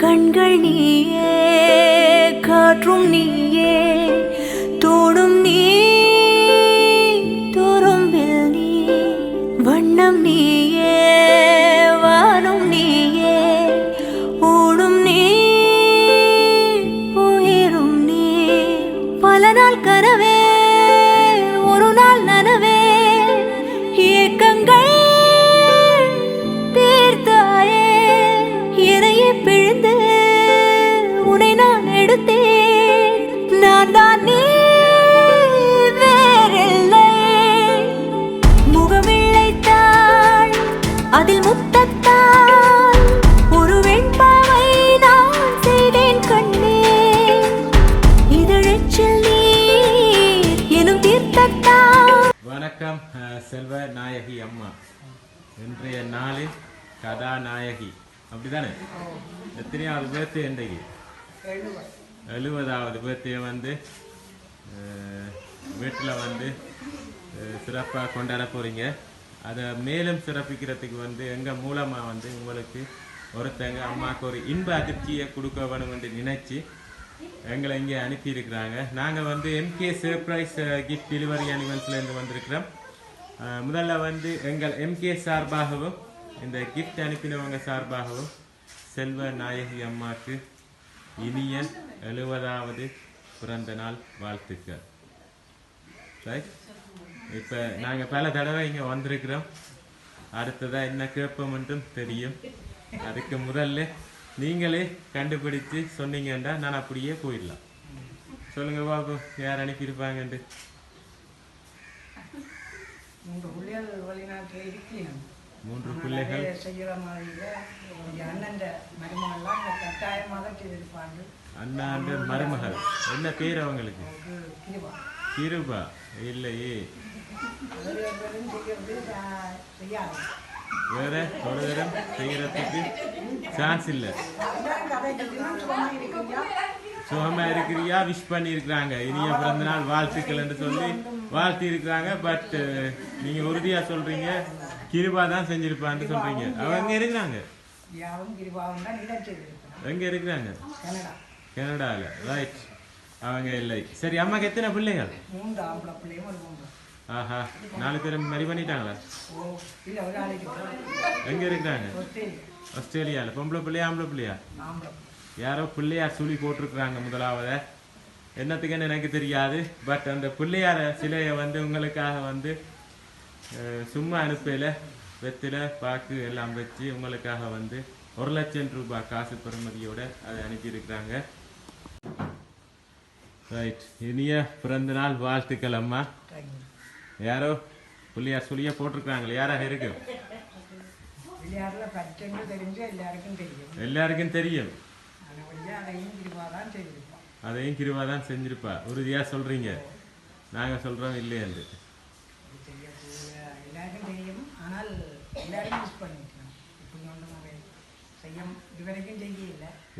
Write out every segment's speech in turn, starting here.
கண்கள் நீயே, காற்றும் நீயே, தோடும் நீ, துரும்பில் நீ, வண்ணம் நீயே, வானும் நீயே, ஊடும் நீ, உயிரும் நீ. பல நாள் கனவே, ஒரு நாள் நனவே, ஏக்கங்கள் தீர்த்தாயே. என்னையே பிழிந்து உன்னை நான் எடுத்தேன். நான் தான் நீ, வேறில்லை. முகமிழைத்தாள், அதில் முத்தத்தால் ஒரு வெண்பாவை நான் செய்தேன் கண்ணே. இதழச்சில் நீர் எனும் தீர்த்தத்தால். வணக்கம் செல்வ நாயகி அம்மா. இன்றைய நாளில் கதாநாயகி அப்படிதானே? எத்தனையாவது பேர்த்து இன்றைக்கு? 70வது பேர்த்தையை வந்து வீட்டில் வந்து சிறப்பாக கொண்டாட போகிறீங்க. அதை மேலும் சிறப்பிக்கிறதுக்கு வந்து எங்கள் மூலமாக வந்து உங்களுக்கு ஒருத்தங்க அம்மாவுக்கு ஒரு இன்ப அதிர்ச்சியை கொடுக்க வேணும் என்று நினைச்சு எங்களை இங்கே அனுப்பியிருக்கிறாங்க. நாங்கள் வந்து எம்கே சர்ப்ரைஸ் கிஃப்ட் டெலிவரி அனிமல்ஸ்லேருந்து வந்திருக்கிறோம். முதல்ல வந்து எங்கள் எம்கே சார்பாகவும் இந்த கிஃப்ட் அனுப்பினவங்க சார்பாகவும் செல்வ நாயகி அம்மாவுக்கு இனிய 70வது பிறந்த நாள் வாழ்த்துக்கள். ரைட், இப்போ நாங்கள் பல தடவை இங்கே வந்திருக்கிறோம். அடுத்ததாக என்ன கேட்போம் என்றும் தெரியும். அதுக்கு முதல்ல நீங்களே கண்டுபிடிச்சு சொன்னீங்கன்னா நான் அப்படியே போயிடலாம். சொல்லுங்க பாபு, யார் அனுப்பியிருப்பாங்கன்ட்டு. 3 பிள்ளைகள் வெளிநாட்டில் இருக்கிறேன். 3 பிள்ளைகள் செய்கிற மாதிரி அண்ணன் மருமகள்லாம் கட்டாயமாக செய்திருப்பாங்க. அண்ணாண்ட மருமகள் என்ன பேர் அவங்களுக்கு? கிருபா. இல்லையே, வேற ஒரு தரம் செய்யறதுக்கு சான்ஸ் இல்லை. சுகமா இருக்கிறியா? விஷ் பண்ணி இருக்கிறாங்க, இனிய பிறந்த நாள் வாழ்த்துக்கள் என்று சொல்லி வாழ்த்தி இருக்கிறாங்க. பட் நீங்க உறுதியா சொல்றீங்க கிருபா தான் செஞ்சிருப்பான்னு சொல்றீங்க. அவங்க இருக்கிறாங்க எங்க இருக்கிறாங்க? கனடால. ரைட், அவங்க இல்லை. சரி, அம்மாக்கு எத்தனை பிள்ளைகள்? 3 ஆம்பளை பிள்ளையும் ஒரு பொம்பளை. ஆஹா, 4 பேரும் மேரி பண்ணிட்டாங்களா? எங்க இருக்கிறாங்க? ஆஸ்திரேலியாவில். பொம்பளை பிள்ளையா ஆம்பளை பிள்ளையா? யாரோ பிள்ளையார் சொல்லி போட்டிருக்கிறாங்க முதலாவது. என்னத்துக்குன்னு எனக்கு தெரியாது. பட் அந்த பிள்ளையார சிலையை வந்து உங்களுக்காக வந்து சும்மா அனுப்பையில் வெத்தில பாக்கு எல்லாம் வச்சு உங்களுக்காக வந்து 1 லட்சம் ரூபாய் காசு பெறுமதியோட அதை அனுப்பியிருக்கிறாங்க. ரைட், இனிய பிறந்த நாள் வாழ்த்துக்கள் அம்மா. யாரோ பிள்ளையார் சொல்லியே போட்டிருக்கிறாங்களே, யாராக இருக்கு? எல்லாருக்கும் தெரியும். அதையும் கிருபா தான் செஞ்சிருப்பா. உறுதியா சொல்றீங்க, நாங்க சொல்றோம் இல்லையன்று.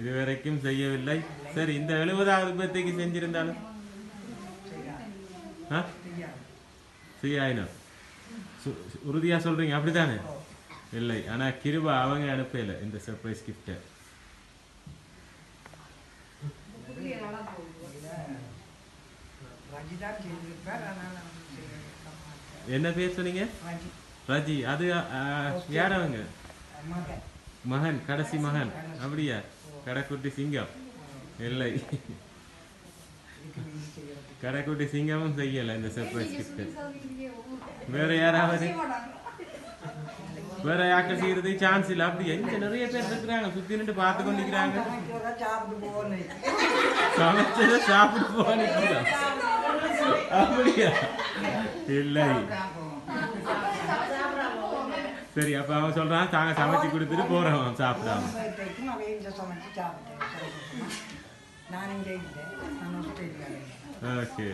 இதுவரைக்கும் செய்யவில்லை. சரி, இந்த 70வது பேர்த்தைக்கு செஞ்சிருந்தாலும் செய்யணும். உறுதியா சொல்றீங்க அப்படித்தானே? இல்லை, ஆனா கிருபா அவங்க அனுப்பல இந்த சர்ப்ரைஸ் கிஃப்ட். என்ன பேர் சொன்னீங்க? ரஜி. அது யார் அவங்க? மகன், கடைசி மகன். அப்படியா? கடைக்குட்டி சிங்கம். இல்லை, கடைக்குட்டி சிங்கமும் செய்யல இந்த சர்ப்ரைஸ் கிஃப்ட். வேற யாராவது? வேற யாக்கள் செய்யறதுக்கு சான்ஸ் இல்லை. அப்படி எங்க நிறைய பேர் இருக்கிறாங்க, சுத்தி நின்று பார்த்து கொண்டிருக்கிறாங்க. சமைச்சத சாப்பிட்டு போக அப்படியா? இல்லை. சரி, அப்ப அவன் சொல்றான் தாங்க சமைச்சு கொடுத்துட்டு போறோம் சாப்பிடாம. ஓகே,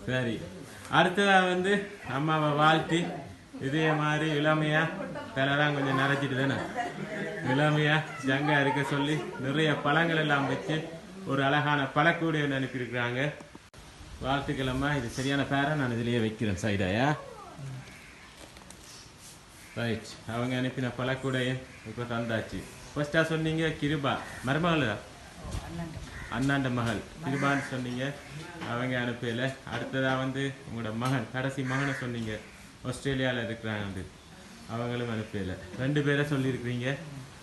சரி. அடுத்ததா வந்து அம்மாவை வாழ்த்தி இதே மாதிரி இளமையா தலைதான் கொஞ்சம் நிறைச்சிட்டு தானே இளமையா ஜங்கா இருக்க சொல்லி நிறைய பழங்கள் எல்லாம் வச்சு ஒரு அழகான பழக்கூடைய அனுப்பியிருக்கிறாங்க. வாழ்த்துக்கள் அம்மா. இது சரியான பேரை நான் இதுலயே வைக்கிறேன் சைடாயா. ரைட் அவங்க அனுப்பின பழக்கூடையும் இப்போ தந்தாச்சு. ஃபர்ஸ்ட்டாக சொன்னீங்க கிருபா மருமகள் அண்ணன் அண்ணாண்ட மகள் கிருபான்னு சொன்னீங்க, அவங்க அனுப்பல. அடுத்ததாக வந்து உங்களோட மகன் கடைசி மகனை சொன்னீங்க, ஆஸ்திரேலியாவில் இருக்கிறாங்க, அவங்களும் அனுப்பல. 2 பேரை சொல்லியிருக்கிறீங்க.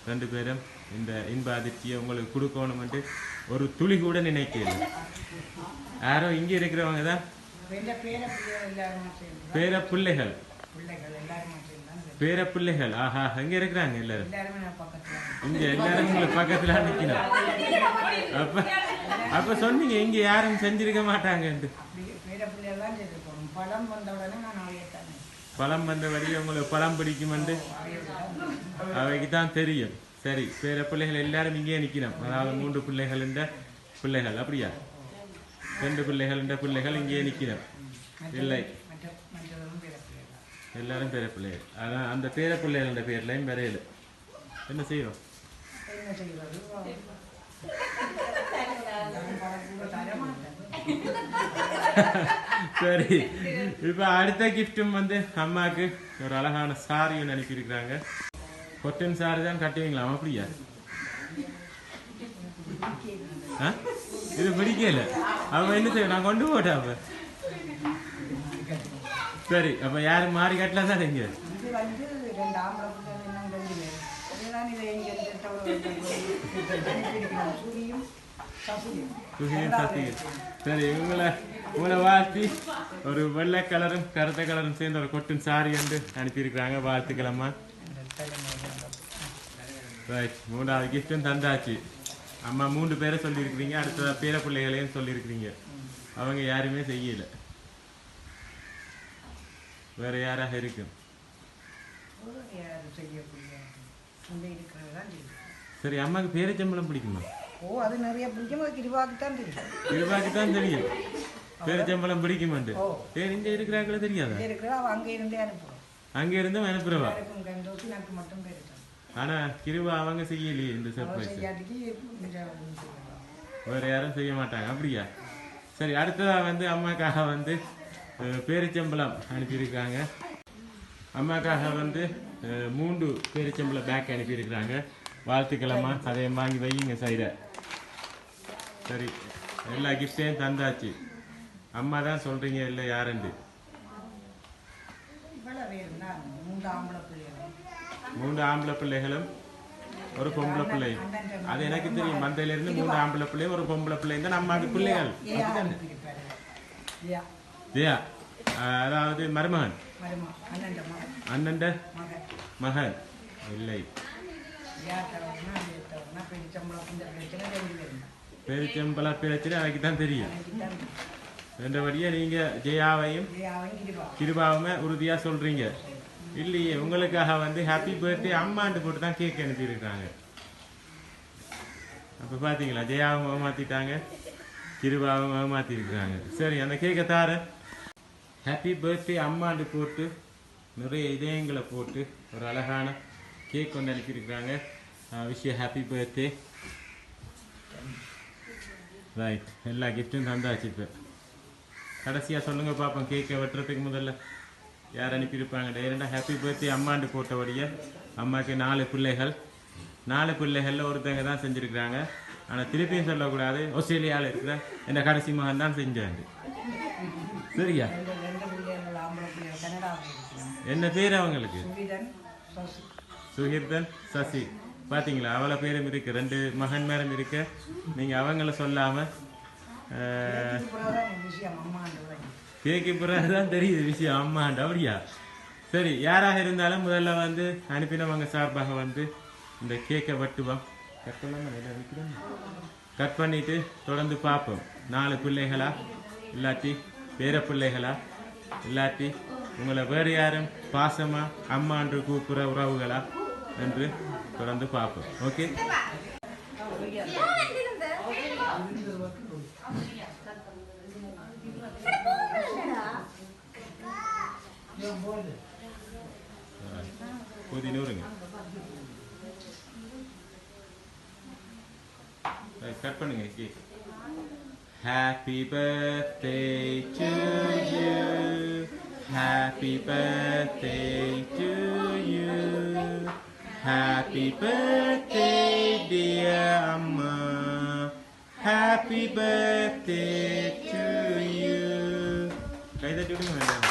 2 பேரும் இந்த இன்ப அதிர்ச்சியை உங்களுக்கு கொடுக்கணும்ட்டு ஒரு துளி கூட நினைக்கல. யாரோ இங்கே இருக்கிறவங்க தான் பேர பிள்ளைகள். பேர பிள்ளைகள் ஆஹா அங்கே இருக்கிறாங்க எல்லாரும். இங்க எல்லாரும் உங்களுக்கு பக்கத்துல நிக்கணும். அப்ப சொன்னீங்க இங்க யாரும் செஞ்சிருக்க மாட்டாங்கன்ட்டு. பழம் வந்த வழியை உங்களுக்கு பழம் பிடிக்குமென்று அவைக்கு தான் தெரியும். சரி, பேர பிள்ளைகள் எல்லாரும் இங்கே நிக்கணும். அதாவது 3 பிள்ளைகள் இந்த பிள்ளைகள் அப்படியா? 2 பிள்ளைகள் இந்த பிள்ளைகள் இங்கே நிக்கணும். இல்லை, எல்லாரும் பேர பிள்ளைகள். அதான் அந்த பேர பிள்ளைகள் பேர்லையும் வரையில என்ன செய்யணும்? சரி, இப்ப அடுத்த கிஃப்டும் வந்து அம்மாக்கு ஒரு அழகான சாரியும் அனுப்பியிருக்கிறாங்க. கொட்டன் சாரி தான் கட்டுவீங்களா அப்படியா? இது பிடிக்கல. அவன் என்ன செய்ய நான் கொண்டு போட்டேன். அப்ப சரி, அப்ப யாரும் மாறி கட்டலாம் தான் இங்க. சரி, உங்களை வாழ்த்தி ஒரு வெள்ளை கலரும் கருத்த கலரும் சேர்ந்த ஒரு கொட்டன் சாரி வந்து அனுப்பியிருக்கிறாங்க. வாழ்த்துக்கிழமா. ரைட், 3வது கிஃப்டும் தந்தாச்சு. அம்மா 3 பேரை சொல்லியிருக்கிறீங்க. அடுத்த பேர பிள்ளைகளையும் சொல்லியிருக்கிறீங்க. அவங்க யாருமே செய்யல. வேற யாராக இருக்கும்? சரி, அம்மாக்கு பேரிச்சம்பளம் பிடிக்குமா? அது நிறைய பிடிக்கும். கிருபாக்கு தான் தெரியும் பேரிச்சம்பளம் பிடிக்குமாண்டு. பேர் இங்க இருக்கிறாங்களே தெரியாதா? அங்க இருந்தும் அனுப்புறவா? ஆனா கிருபா அவங்க செய்யலையே இந்த சர்ப்ரைஸ். வேற யாரும் செய்ய மாட்டாங்க அப்படியா? சரி, அடுத்ததா வந்து அம்மாக்காக வந்து பேரிச்சம்பளம் அனுப்பியிருக்காங்க. அம்மாக்காக வந்து 3 பேரிச்சம்பளம் பேக் அனுப்பியிருக்கிறாங்க. வாழ்த்துக்கிழமா. அதை வாங்கி வையுங்க சைட. சரி, எல்லா கிஃப்டையும் தந்தாச்சு. அம்மா தான் சொல்றீங்க இல்லை யாருண்டு? 3 ஆம்பளை பிள்ளைகளும் ஒரு பொம்பளை பிள்ளை. அது எனக்கு தெரியும். மந்தையில இருந்து 3 ஆம்பளை பிள்ளையும் ஒரு பொம்பளை பிள்ளை தான் அம்மாவுக்கு பிள்ளைகள். ஜெயா அதாவது மருமகன் அண்ணன் மகன் இல்லை. பேரிச்சம்பள பிரச்சனை எனக்கு தான் தெரியும். ரெண்டபடியா நீங்க ஜெயாவையும் கிருபாவுமே உறுதியா சொல்றீங்க இல்லையே? உங்களுக்காக வந்து ஹாப்பி பர்த்டே அம்மாண்டு போட்டு தான் கேக் அனுப்பியிருக்காங்க. அப்ப பாத்தீங்களா, ஜெயாவும் ஏமாத்திட்டாங்க, கிருபாவும் ஏமாத்திருக்கிறாங்க. சரி, அந்த கேக்கை தார. ஹாப்பி பர்த்டே அம்மாண்டு போட்டு நிறைய இதயங்களை போட்டு ஒரு அழகான கேக் கொண்டு அனுப்பியிருக்கிறாங்க. Wish you happy birthday. Right, எல்லா கிஃப்டும் தந்தாச்சு. இப்போ கடைசியாக சொல்லுங்கள் பார்ப்போம், கேக்கை வெட்டுறதுக்கு முதல்ல யார் அனுப்பியிருப்பாங்க? டைரெண்டாக ஹாப்பி பர்த்டே அம்மாண்டு போட்டபடியே அம்மாவுக்கு 4 பிள்ளைகள். 4 பிள்ளைகளில் ஒருத்தங்க தான் செஞ்சுருக்கிறாங்க. ஆனால் திருப்பியும் சொல்லக்கூடாது, ஆஸ்திரேலியாவில் இருக்கிற இந்த கடைசி மகன் தான் செஞ்சாங்க. சரியா? என்ன பேர் அவங்களுக்கு? சுகிர்தன், சசி. பார்த்தீங்களா, அவளை பேரும் இருக்கு, 2 மகன் மேலும் இருக்கு. நீங்கள் அவங்கள சொல்லாமல் கேக்கு பிறகுதான் தெரியுது விஷயம் அம்மாண்ட அப்படியா? சரி, யாராக இருந்தாலும் முதல்ல வந்து அனுப்பினவங்க சார்பாக வந்து இந்த கேக்கை வெட்டுவோம். கட் பண்ணிட்டு தொடர்ந்து பார்ப்போம். 4 பிள்ளைகளா இல்லாட்டி பேர பிள்ளைகளா இல்லாட்டி உங்களை வேறு யாரும் பாசமா அம்மா என்று கூப்பிடுற உறவுகளா என்று தொடர்ந்து பார்ப்போம். ஓகே, நூறுங்க கட் பண்ணுங்க. Cake. Happy birthday to you. Happy birthday to you. Happy birthday dear Amma. Happy birthday to you. கை தட்டி விடுங்க வேண்டாம்.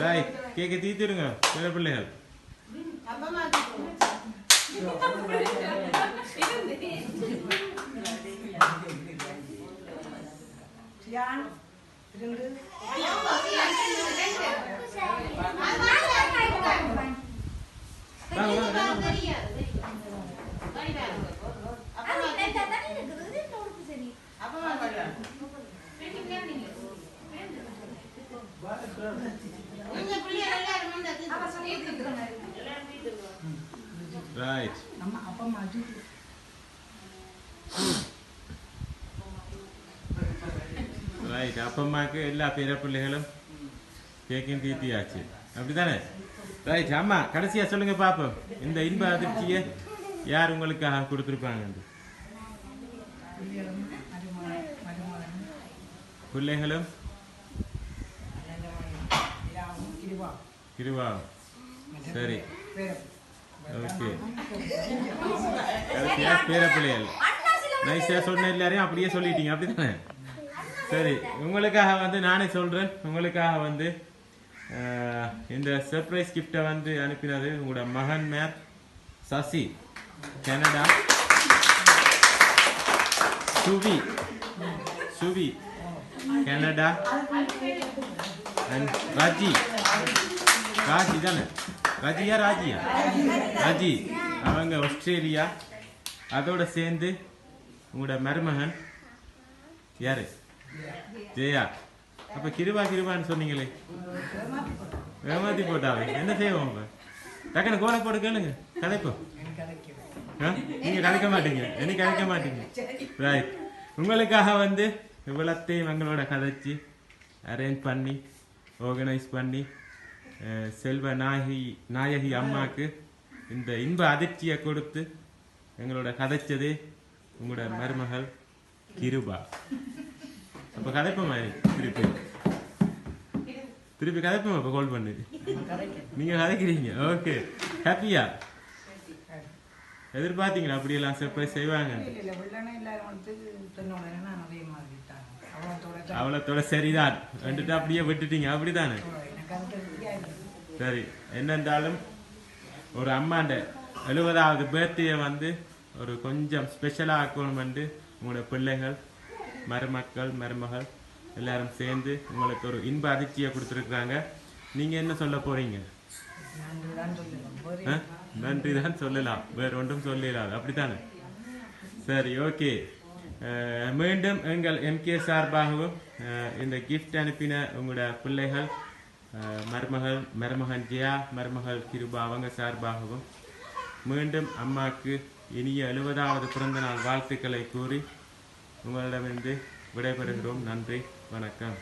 ரைட் கேக்க தீத்திடுங்க பேர பிள்ளைகள். Right. ரைட் அப்பம்மாக்கு எல்லா பேர பிள்ளைகளும் கேக்கையும் தீர்த்தியாச்சு அப்படித்தானே? ரைட் அம்மா கடைசியா சொல்லுங்க பாப்போம், இந்த இன்ப அதிர்ச்சியை யார் உங்களுக்காக கொடுத்துருப்பாங்க? பிள்ளைகளும் கிருவா. சரி ஓகே, கடைசியா பேர பிள்ளைகள் நைஸா சொன்ன எல்லாரையும் அப்படியே சொல்லிட்டீங்க அப்படித்தானே? சரி உங்களுக்காக வந்து நானே சொல்றேன். உங்களுக்காக வந்து இந்த சர்ப்ரைஸ் கிஃப்டை வந்து அனுப்பினது உங்களோட மகன் மேர் Sasi, Canada. Suvi Canada. And Raji தானே? ராஜி அவங்க ஆஸ்திரேலியா. அதோட சேர்ந்து உங்களோட மருமகன் யாரு? ஜெயா. அப்ப கிருபான்னு சொன்னீங்களே, ஏமாத்தி போட்டாவே என்ன செய்வோம்? டக்குனு கோலை போட்டு கேளுங்க, கதைப்போம். நீங்க கதைக்க மாட்டீங்க, எனக்கு கதைக்க மாட்டீங்க. ரைட் உங்களுக்காக வந்து இவ்வளத்தையும் எங்களோட கதைச்சு அரேஞ்ச் பண்ணி ஆர்கனைஸ் பண்ணி செல்வ நாயகி அம்மாக்கு இந்த இன்ப அதிர்ச்சியை கொடுத்து எங்களோட கதைச்சதே உங்களோட மருமகள் கிருபா. அப்ப கதைப்போமா? திருப்பி கதைப்போமா? அப்ப கால் பண்ணு, நீங்க கதைக்கிறீங்க. ஓகே ஹாப்பியா? எதிர்பார்த்தீங்களா அப்படியெல்லாம் சர்ப்ரைஸ் செய்வாங்க? அவ்வளோத்தோட சரிதான் வந்துட்டு அப்படியே விட்டுட்டீங்க அப்படித்தானே? சரி என்னென்றாலும் ஒரு அம்மாண்ட 70வது பர்த்டே வந்து ஒரு கொஞ்சம் ஸ்பெஷலாக ஆக்கணும் வந்து உங்களோட பிள்ளைகள், மருமக்கள், மருமகள் எல்லாரும் சேர்ந்து உங்களுக்கு ஒரு இன்ப அதிர்ச்சியை கொடுத்துருக்குறாங்க. நீங்கள் என்ன சொல்ல போறீங்க? நன்றி தான் சொல்லலாம், வேற ஒன்றும் சொல்லலாம் அப்படித்தானே? சரி ஓகே, மீண்டும் எங்கள் எம்கே சார்பாகவும் இந்த கிஃப்ட் அனுப்பின உங்களோட பிள்ளைகள், மருமகன் ஜெயா, மருமகள் கிருபா அவங்க சார்பாகவும் மீண்டும் அம்மாவுக்கு இனிய 70வது பிறந்த நாள் வாழ்த்துக்களை கூறி உங்களிடமிருந்து விடைபெறுகிறோம். நன்றி, வணக்கம்.